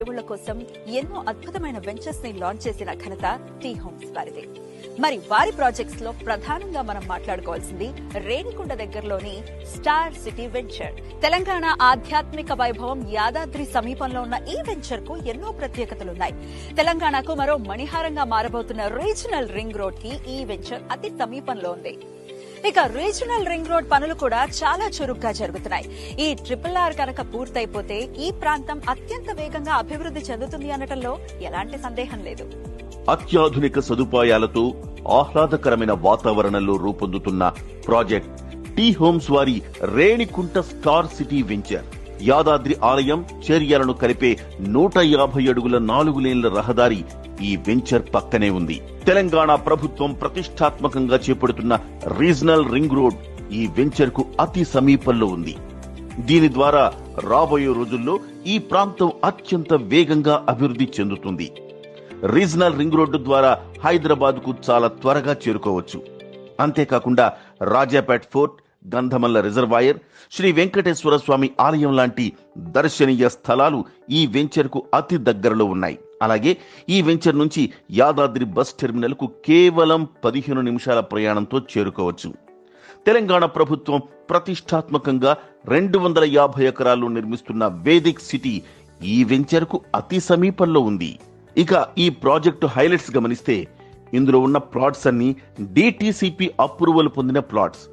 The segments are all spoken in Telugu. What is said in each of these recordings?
దేవుళ్ల కోసం ఎన్నో అద్భుతమైన వెంచర్స్ ని లాంచ్ చేసిన ఘనత టీ హోమ్స్ వారిదే. మరి వారి ప్రాజెక్ట్స్ లో ప్రధానంగా మనం మాట్లాడుకోవాల్సింది రేణిగుంట దగ్గరలోని స్టార్ సిటీ వెంచర్. తెలంగాణ ఆధ్యాత్మిక వైభవం యాదాద్రి సమీపంలో ఉన్న ఈ వెంచర్ కు ఎన్నో ప్రత్యేకతలున్నాయి. తెలంగాణకు మరో మణిహారంగా మారబోతున్న రీజనల్ రింగ్ రోడ్ కి ఈ వెంచర్ అతి సమీపంలో ఉంది. ఇక రీజనల్ రింగ్ రోడ్ పనులు కూడా చాలా చురుగ్గా జరుగుతున్నాయి. ఈ RRR కనుక పూర్తయిపోతే ఈ ప్రాంతం అత్యంత వేగంగా అభివృద్ధి చెందుతుంది అనటంలో ఎలాంటి సందేహం లేదు. అత్యాధునిక సదుపాయాలతో ఆహ్లాదకరమైన వాతావరణంలో రూపొందుతున్న ప్రాజెక్ట్ టీ హోమ్స్ వారి Renigunta star city venture. Yadadri ఆలయం చర్యలను కలిపే 150 అడుగుల 4 లేన్ల రహదారి ఈ వెంచర్ పక్కనే ఉంది. తెలంగాణ ప్రభుత్వం ప్రతిష్టాత్మకంగా చేపడుతున్న రీజనల్ రింగ్ రోడ్ ఈ వెంచర్ కు అతి సమీపంలో ఉంది. దీని ద్వారా రాబోయే రోజుల్లో ఈ ప్రాంతం అత్యంత వేగంగా అభివృద్ధి చెందుతుంది. రీజనల్ రింగ్ రోడ్డు ద్వారా హైదరాబాద్ కు చాలా త్వరగా చేరుకోవచ్చు. అంతేకాకుండా రాజాపేట్ ఫోర్ట్, గంధమల్ల రిజర్వాయర్, శ్రీ వెంకటేశ్వర స్వామి ఆలయం లాంటి దర్శనీయ స్థలాలు ఈ వెంచర్ కు అతి దగ్గరలో ఉన్నాయి. అలాగే ఈ వెంచర్ నుంచి యాదాద్రి బస్ టెర్మినల్ కు కేవలం 15 నిమిషాల ప్రయాణంతో చేరుకోవచ్చు. తెలంగాణ ప్రభుత్వం ప్రతిష్టాత్మకంగా 250 ఎకరాల్లో నిర్మిస్తున్న వేదిక్ సిటీ ఈ వెంచర్ కు అతి సమీపంలో ఉంది. ఇక ఈ ప్రాజెక్టు హైలైట్స్ గమనిస్తే ఇందులో ఉన్న ప్లాట్స్ అన్ని DTCP అప్రూవల్ పొందిన ప్లాట్స్.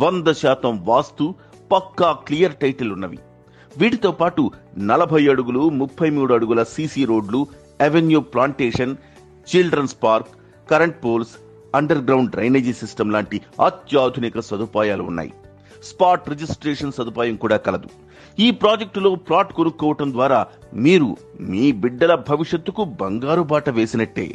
100% వాస్తు, పక్కా క్లియర్ టైటిల్ ఉన్నవి. వీటితో పాటు 40 అడుగులు 33 అడుగుల CC రోడ్లు, avenue plantation, children's park, current poles, underground drainage system లాంటి అత్యాధునిక సదుపాయాలు ఉన్నాయి. స్పాట్ రిజిస్ట్రేషన్ సదుపాయం కూడా కలదు. ఈ ప్రాజెక్టులో ప్లాట్ కొనుక్కోవటం ద్వారా మీరు మీ బిడ్డల భవిష్యత్తుకు బంగారు బాట వేసినట్టే.